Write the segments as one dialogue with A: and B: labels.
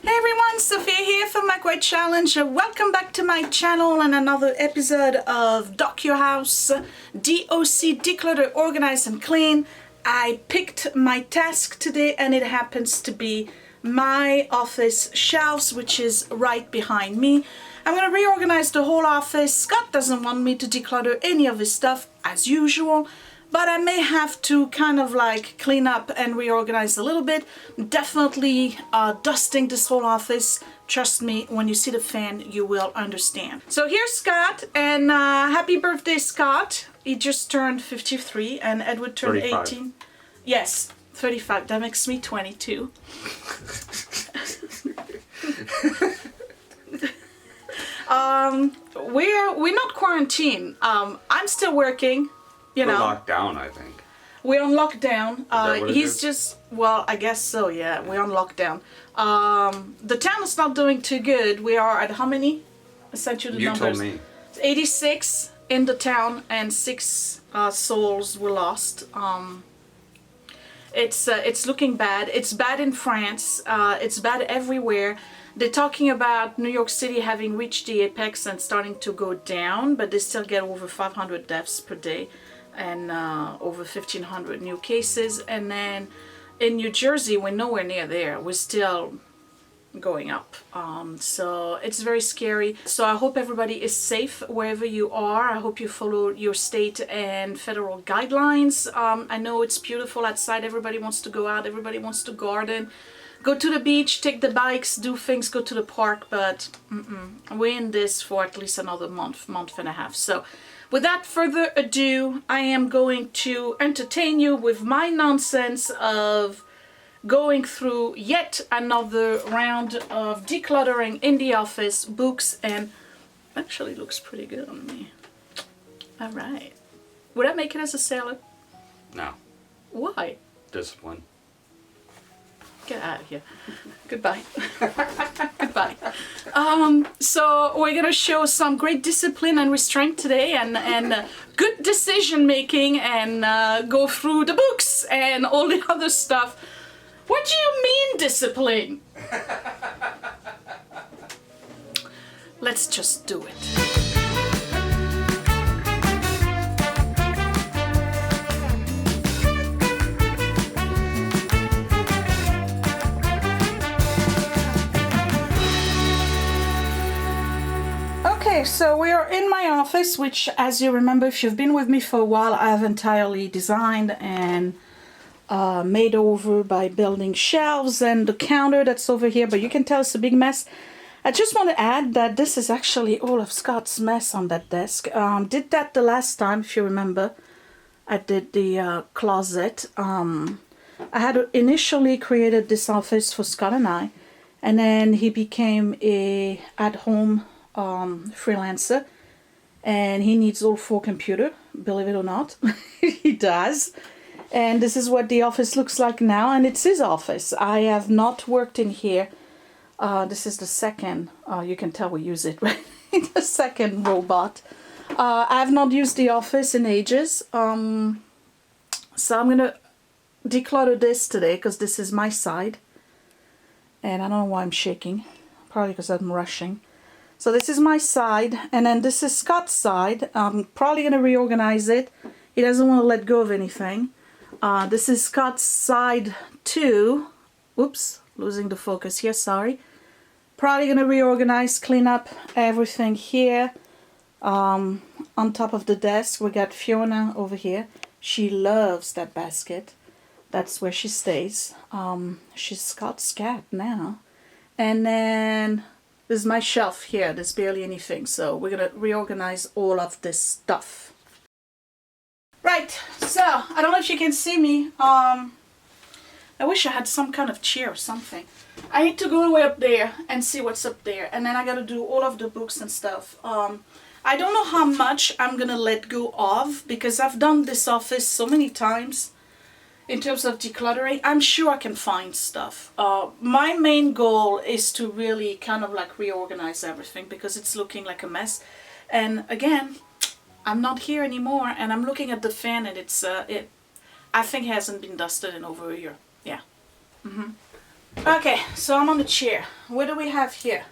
A: Hey everyone, Sophia here from Makeover Challenge. Welcome back to my channel and another episode of Dock Your House, D.O.C, Declutter, Organize and Clean. I picked my task today and it happens to be my office shelves, which is right behind me. I'm going to reorganize the whole office. Scott doesn't want me to declutter any of his stuff as usual, but I may have to kind of like clean up and reorganize a little bit. Definitely dusting this whole office. Trust me, when you see the fan, you will understand. So here's Scott, and happy birthday, Scott. He just turned 53, and Edward turned
B: 35.
A: 18. Yes, 35. That makes me 22. We're not quarantined. I'm still working. You know,
B: we're locked down, I think.
A: We're on lockdown. He's
B: is?
A: just, well, I guess so, yeah. We're on lockdown. The town is not doing too good. We are at how many? I sent you the numbers.
B: You told me.
A: 86 in the town and 6 souls were lost. It's looking bad. It's bad in France. It's bad everywhere. They're talking about New York City having reached the apex and starting to go down, but they still get over 500 deaths per day and over 1,500 new cases. And then in New Jersey, we're nowhere near there. We're still going up. So it's very scary. So I hope everybody is safe wherever you are. I hope you follow your state and federal guidelines. I know it's beautiful outside. Everybody wants to go out. Everybody wants to garden. Go to the beach, take the bikes, do things, go to the park, but we're in this for at least another month and a half. So without further ado, I am going to entertain you with my nonsense of going through yet another round of decluttering in the office, books, and actually looks pretty good on me. All right. Would I make it as a salad?
B: No.
A: Why?
B: Discipline.
A: Get out of here. Goodbye. Goodbye. So we're gonna show some great discipline and restraint today, and good decision making, and go through the books and all the other stuff. What do you mean discipline? Let's just do it. Okay, so we are in my office, which, as you remember, if you've been with me for a while, I've entirely designed and made over by building shelves and the counter that's over here, but you can tell it's a big mess. I just want to add that this is actually all of Scott's mess on that desk. Did that the last time, if you remember. I did the closet. I had initially created this office for Scott and I, and then he became a at-home freelancer, and he needs all 4 computers, believe it or not. He does. And this is what the office looks like now, and it's his office. I have not worked in here. This is the second, you can tell we use it, right? The second robot. I have not used the office in ages. So I'm gonna declutter this today because this is my side. And I don't know why I'm shaking. Probably because I'm rushing. So this is my side, and then this is Scott's side. I'm probably going to reorganize it. He doesn't want to let go of anything. This is Scott's side too. Oops, losing the focus here, sorry. Probably going to reorganize, clean up everything here. On top of the desk, we got Fiona over here. She loves that basket. That's where she stays. She's Scott's cat now. And then this is my shelf here. There's barely anything. So we're going to reorganize all of this stuff. Right. So, I don't know if you can see me. I wish I had some kind of chair or something. I need to go all the way up there and see what's up there. And then I got to do all of the books and stuff. I don't know how much I'm going to let go of because I've done this office so many times. In terms of decluttering, I'm sure I can find stuff. My main goal is to really kind of like reorganize everything because it's looking like a mess. And again, I'm not here anymore, and I'm looking at the fan, and it's I think it hasn't been dusted in over a year. Yeah. Okay, so I'm on the chair. What do we have here?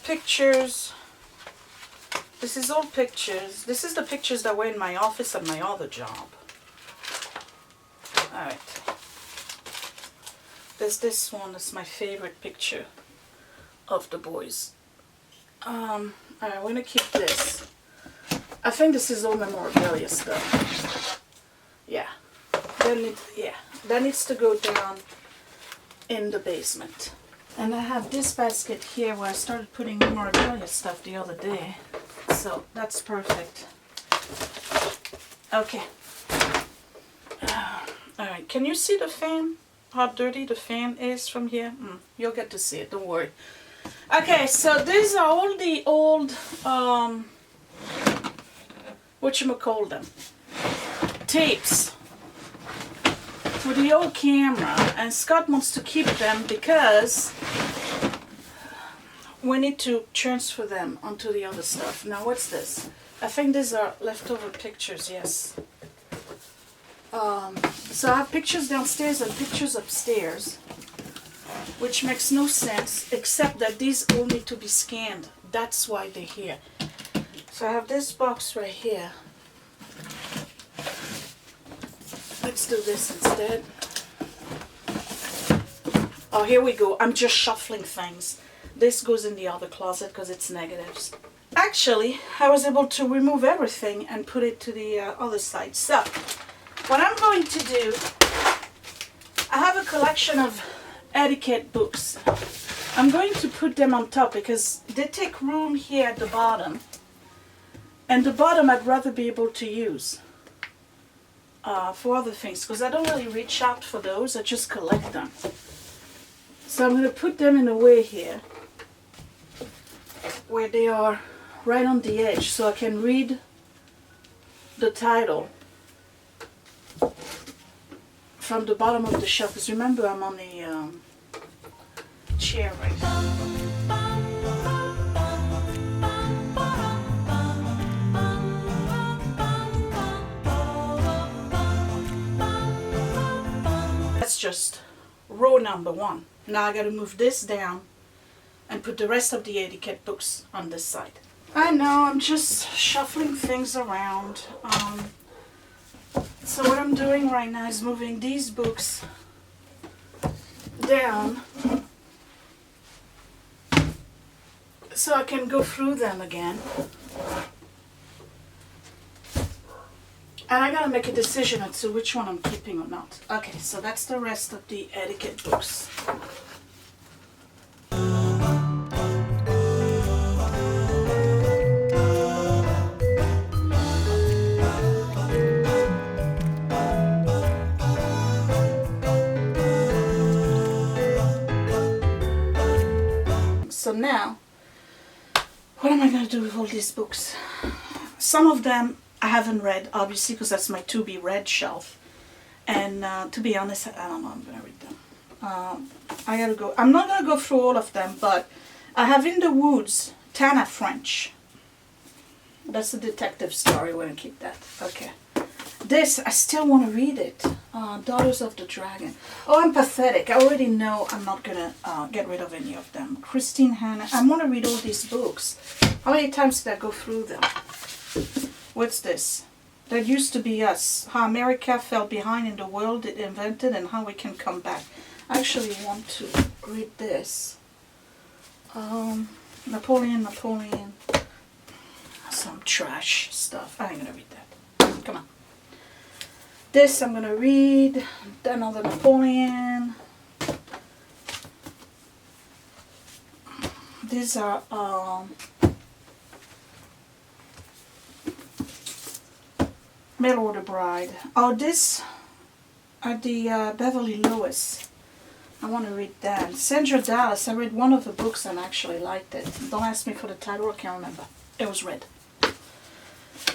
A: Pictures. This is all pictures. This is the pictures that were in my office at my other job. Alright. There's this one. That's my favorite picture of the boys. Alright, we're gonna keep this. I think this is all memorabilia stuff. Yeah. That needs to go down in the basement. And I have this basket here where I started putting memorabilia stuff the other day. So that's perfect. Okay. Alright, can you see the fan? How dirty the fan is from here? You'll get to see it, don't worry. Okay, so these are all the old, whatchamacallit, tapes for the old camera. And Scott wants to keep them because we need to transfer them onto the other stuff. Now, what's this? I think these are leftover pictures, yes. So I have pictures downstairs and pictures upstairs, which makes no sense, except that these all need to be scanned. That's why they're here. So I have this box right here. Let's do this instead. Oh, here we go. I'm just shuffling things. This goes in the other closet because it's negatives. Actually, I was able to remove everything and put it to the other side. So, what I'm going to do, I have a collection of etiquette books. I'm going to put them on top because they take room here at the bottom. And the bottom I'd rather be able to use for other things because I don't really reach out for those, I just collect them. So I'm going to put them in a way here where they are right on the edge so I can read the title from the bottom of the shelf, because remember I'm on the chair right now. That's just row number one. Now I got to move this down and put the rest of the etiquette books on this side. I know, I'm just shuffling things around. So what I'm doing right now is moving these books down so I can go through them again. And I gotta make a decision as to which one I'm keeping or not. Okay, so that's the rest of the etiquette books. So now, what am I going to do with all these books? Some of them I haven't read, obviously, because that's my to be read shelf. And to be honest, I don't know I'm going to read them. I gotta go. I'm not going to go through all of them, but I have In the Woods, Tana French. That's a detective story. We're going to keep that. Okay. This, I still want to read it. Daughters of the Dragon. Oh, I'm pathetic. I already know I'm not going to get rid of any of them. Christine Hanna. I want to read all these books. How many times did I go through them? What's this? That Used to Be Us. How America fell behind in the world it invented and how we can come back. I actually want to read this. Napoleon. Some trash stuff. I ain't going to read that. Come on. This I'm going to read. Another Napoleon. These are Mail Order Bride. Oh, this are the Beverly Lewis. I want to read that. Sandra Dallas. I read one of the books and actually liked it. Don't ask me for the title. I can't remember. It was red.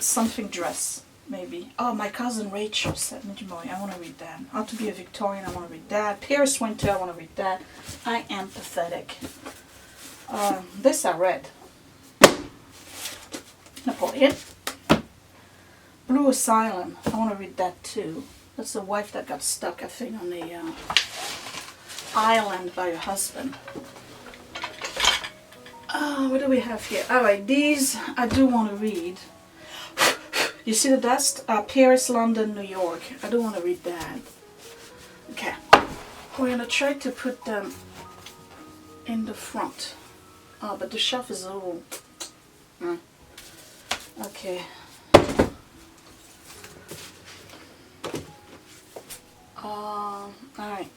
A: Something Dress. Maybe. Oh, My Cousin Rachel said Midgemoi. I want to read that. How to Be a Victorian. I want to read that. Paris Winter. I want to read that. I Am Pathetic. This I read. Napoleon. Blue Asylum. I want to read that too. That's the wife that got stuck, I think, on the island by her husband. What do we have here? Alright, these I do want to read. You see the dust? Paris, London, New York. I do want to read that. Okay. We're going to try to put them in the front. Oh, but the shelf is a little... Okay. Alright.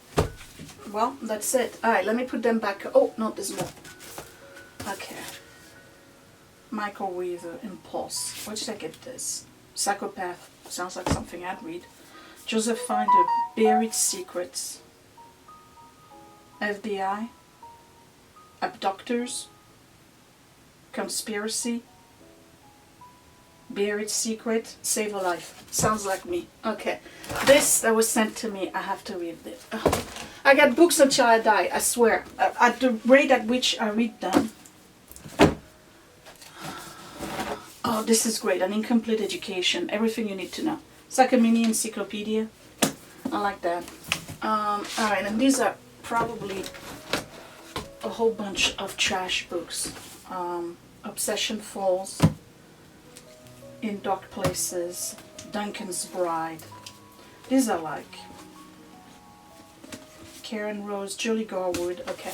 A: Well, that's it. Alright, let me put them back. Oh, no, there's more. Okay. Makeover Impulse. Where did I get this? Psychopath. Sounds like something I'd read. Joseph Finder. Buried Secrets. FBI. Abductors. Conspiracy. Buried Secret. Save a Life. Sounds like me. Okay. This that was sent to me, I have to read it. I got books until I die, I swear. At the rate at which I read them. Oh, this is great. An Incomplete Education. Everything you need to know. It's like a mini encyclopedia. I like that. Alright, and these are probably a whole bunch of trash books. Obsession Falls. In Dark Places. Duncan's Bride. These are like Karen Rose, Julie Garwood. Okay.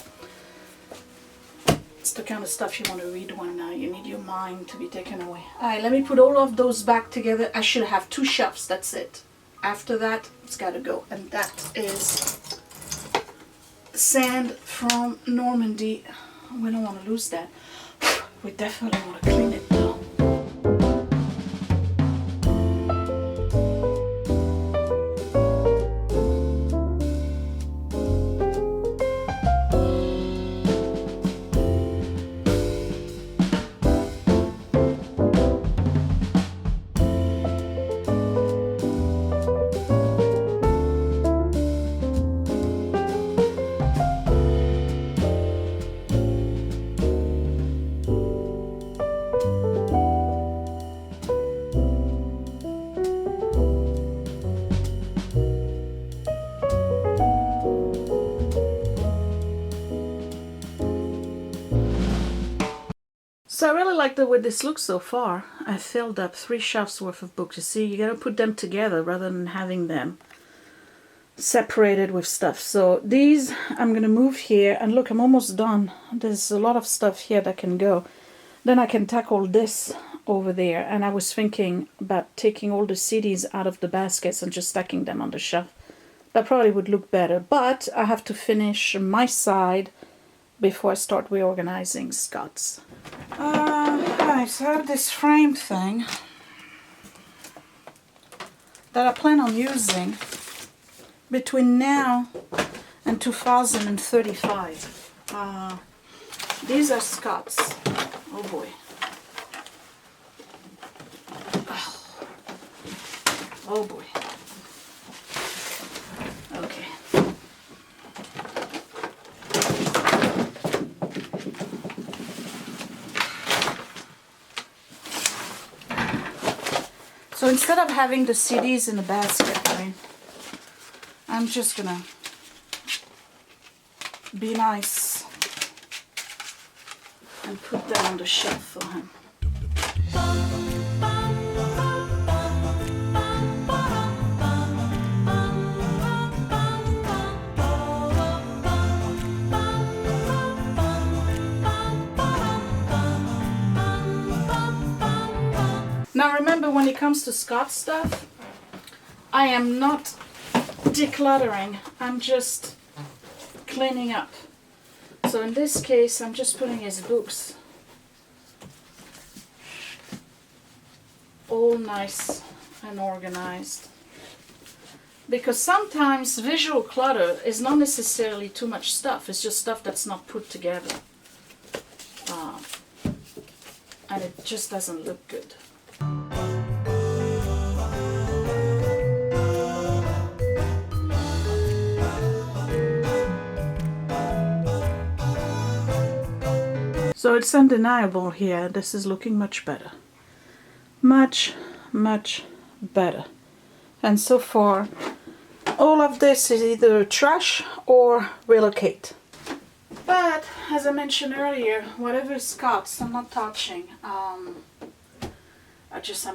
A: It's the kind of stuff you want to read when you need your mind to be taken away. Alright, let me put all of those back together. I should have 2 shelves, that's it. After that, it's got to go. And that is sand from Normandy. We don't want to lose that. We definitely want to clean it though. So I really like the way this looks so far. I filled up 3 shelves worth of books. You see, you gotta put them together rather than having them separated with stuff. So these I'm gonna move here, and look, I'm almost done. There's a lot of stuff here that can go. Then I can tackle this over there, and I was thinking about taking all the CDs out of the baskets and just stacking them on the shelf. That probably would look better, but I have to finish my side before I start reorganizing Scott's. Alright, so I have this frame thing that I plan on using between now and 2035. These are Scott's. Oh boy. Oh boy. Okay. So instead of having the CDs in the basket, right, I'm just gonna be nice and put that on the shelf for him. Now remember, when it comes to Scott stuff, I am not decluttering, I'm just cleaning up. So in this case, I'm just putting his books all nice and organized. Because sometimes visual clutter is not necessarily too much stuff, it's just stuff that's not put together. And it just doesn't look good. So it's undeniable here, this is looking much better. Much, much, better. And so far, all of this is either trash or relocate. But as I mentioned earlier, whatever is Scott's, I'm not touching. I'm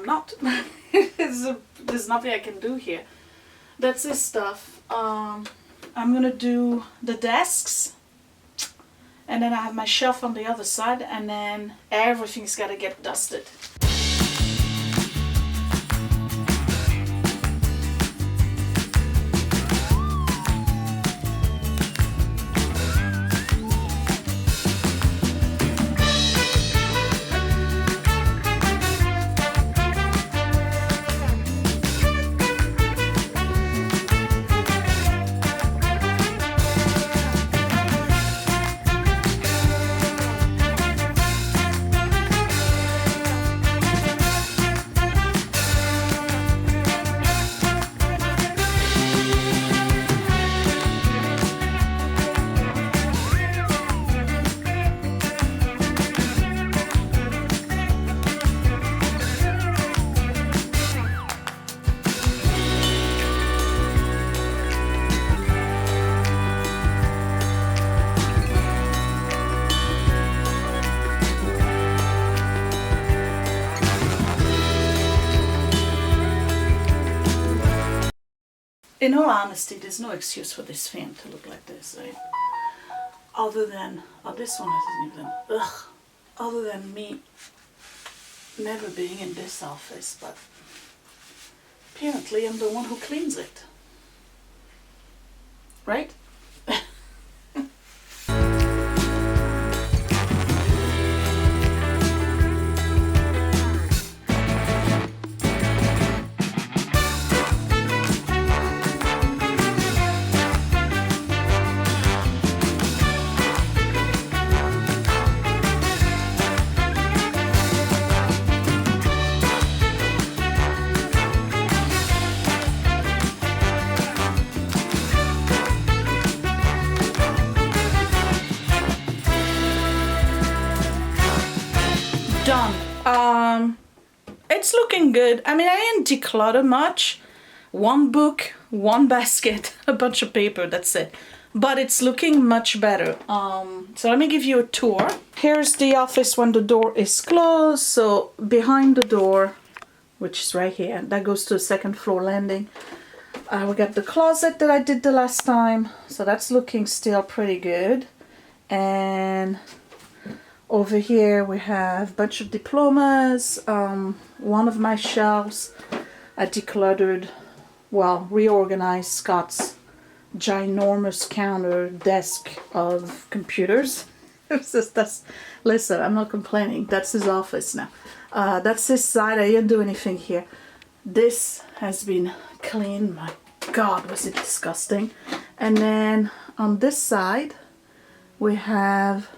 A: not. There's nothing I can do here. That's this stuff. I'm gonna do the desks, and then I have my shelf on the other side, and then everything's gotta get dusted. In all honesty, there's no excuse for this fan to look like this, right? Other than, oh, this one isn't even, ugh. Other than me never being in this office, but apparently I'm the one who cleans it. Right? Done. It's looking good. I mean, I didn't declutter much. One book, one basket, a bunch of paper, that's it. But it's looking much better. So let me give you a tour. Here's the office when the door is closed. So behind the door, which is right here, that goes to the second floor landing. We got the closet that I did the last time. So that's looking still pretty good. And over here we have a bunch of diplomas. One of my shelves I decluttered, well, reorganized Scott's ginormous counter desk of computers. Listen, I'm not complaining. That's his office now. That's his side. I didn't do anything here. This has been cleaned. My God, was it disgusting. And then on this side we have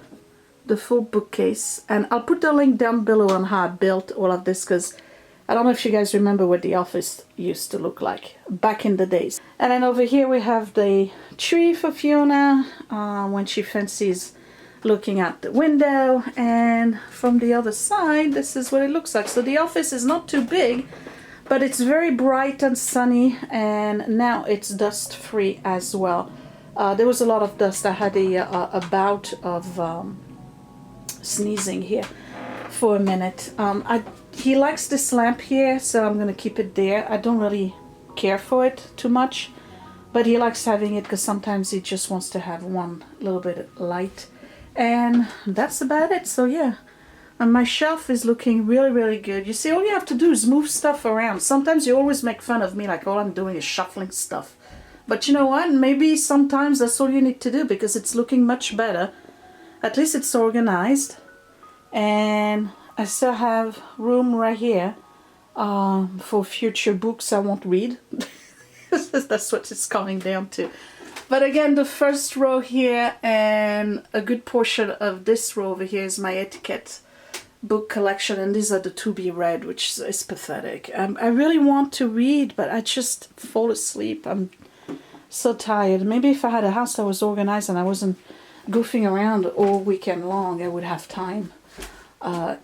A: the full bookcase, and I'll put the link down below on how I built all of this, because I don't know if you guys remember what the office used to look like back in the days. And then over here we have the tree for Fiona when she fancies looking out the window. And from the other side, this is what it looks like. So the office is not too big, but it's very bright and sunny, and now it's dust free as well. There was a lot of dust. I had a bout of sneezing here for a minute. He likes this lamp here, so I'm gonna keep it there. I don't really care for it too much, but he likes having it because sometimes he just wants to have one little bit of light. And that's about it. So yeah, and my shelf is looking really good. You see, all you have to do is move stuff around. Sometimes you always make fun of me, like all I'm doing is shuffling stuff, but you know what, maybe sometimes that's all you need to do, because it's looking much better. At least it's organized, and I still have room right here for future books I won't read. That's what it's coming down to. But again, the first row here and a good portion of this row over here is my etiquette book collection, and these are the to be read, which is pathetic. I really want to read, but I just fall asleep. I'm so tired. Maybe if I had a house that was organized and I wasn't goofing around all weekend long, I would have time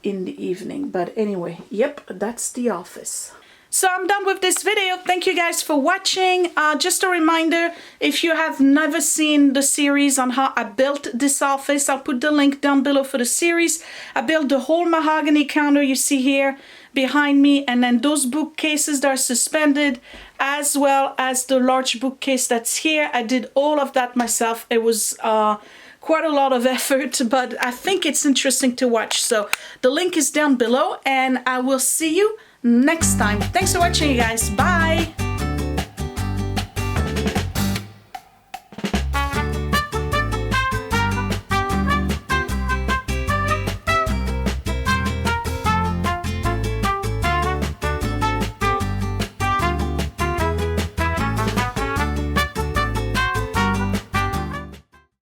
A: in the evening. But anyway, yep, that's the office. So I'm done with this video. Thank you guys for watching. Just a reminder, if you have never seen the series on how I built this office, I'll put the link down below for the series. I built the whole mahogany counter you see here behind me, and then those bookcases that are suspended, as well as the large bookcase that's here. I did all of that myself. It was quite a lot of effort, but I think it's interesting to watch. So the link is down below, and I will see you next time. Thanks for watching, you guys. Bye.